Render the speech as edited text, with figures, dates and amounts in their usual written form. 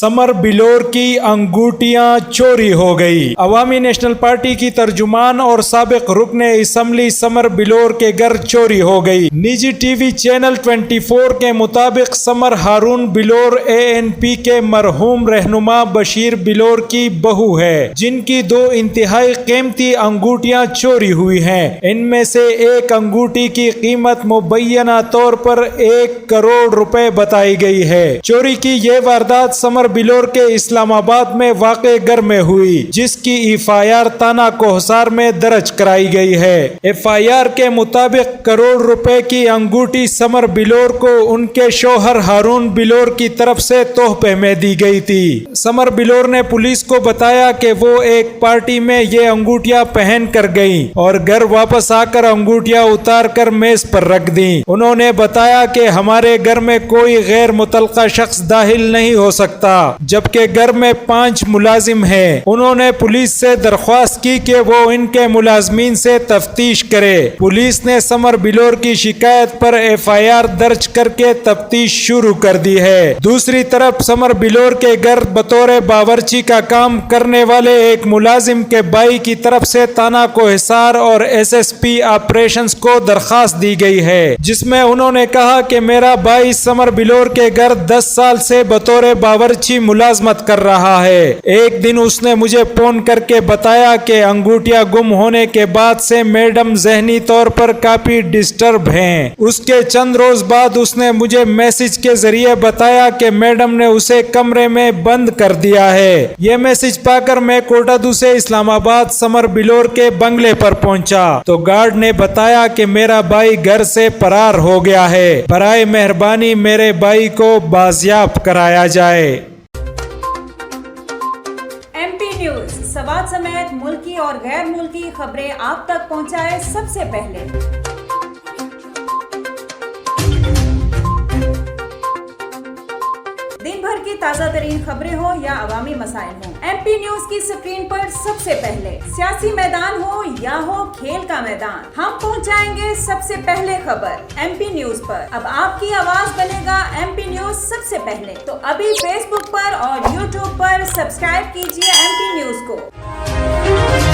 Summer बिलोर की अंगूठियां चोरी हो गई। अवामी नेशनल पार्टी की तर्जुमान और साबिक रुकने असम्बली समर बिलोर के घर चोरी हो गई। निजी टीवी चैनल 24 के मुताबिक समर हारून बिलोर ANP के मरहूम रहनुमा बशीर बिलोर की बहू है, जिनकी 2 इंतहाई कीमती अंगूठियां चोरी हुई हैं। इनमें से एक अंगूठी की कीमत मुबैना तौर पर 1 करोड़ रुपए बताई गई है। चोरी की यह वारदात समर बिलोर के इस्लामाबाद में वाक़े घर में हुई, जिसकी FIR थाना कोहसार में दर्ज कराई गई है। FIR के मुताबिक करोड़ रुपए की अंगूठी समर बिलोर को उनके शौहर हारून बिलोर की तरफ से तोहफे में दी गई थी। समर बिलोर ने पुलिस को बताया कि वो एक पार्टी में ये अंगूठियां पहन कर गयी और घर वापस आकर अंगूठियां उतार कर मेज पर रख दी। उन्होंने बताया कि हमारे घर में कोई गैर मुतल्लका शख्स दाखिल नहीं हो सकता, जबकि घर में 5 मुलाजिम हैं। उन्होंने पुलिस से दरख्वास्त की कि वो इनके मुलाजमीन से तफ्तीश करे। पुलिस ने समर बिलोर की शिकायत पर FIR दर्ज करके तफ्तीश शुरू कर दी है। दूसरी तरफ समर बिलोर के घर बतौर बावर्ची का काम करने वाले एक मुलाजिम के भाई की तरफ से थाना कोहसार और SSP ऑपरेशंस को दरख्वास्त दी गई है, जिसमें उन्होंने कहा कि मेरा भाई समर बिलोर के घर 10 साल से बतौर बावर्ची मुलाजमत कर रहा है। एक दिन उसने मुझे फोन करके बताया कि अंगूठियां गुम होने के बाद से मैडम जहनी तौर पर काफी डिस्टर्ब हैं। उसके चंद रोज बाद उसने मुझे मैसेज के जरिए बताया कि मैडम ने उसे कमरे में बंद कर दिया है। यह मैसेज पाकर मैं कोटादू से इस्लामाबाद समर बिलोर के बंगले पर पहुंचा तो गार्ड ने बताया कि मेरा भाई घर से फरार हो गया है। बराए मेहरबानी मेरे भाई को बाजियाब कराया जाए। MP न्यूज सवाल समेत मुल्की और गैर मुल्की खबरें आप तक पहुंचाए सबसे पहले। दिन भर की ताज़ा तरीन खबरें हो या अवामी मसाइल हो, MP न्यूज की स्क्रीन पर सबसे पहले। सियासी मैदान हो या हो खेल का मैदान, हम पहुंचाएंगे सबसे पहले खबर MP न्यूज पर। अब आपकी आवाज बनेगा MP न्यूज सबसे पहले। तो अभी Facebook पर और YouTube पर सब्सक्राइब कीजिए MP न्यूज को।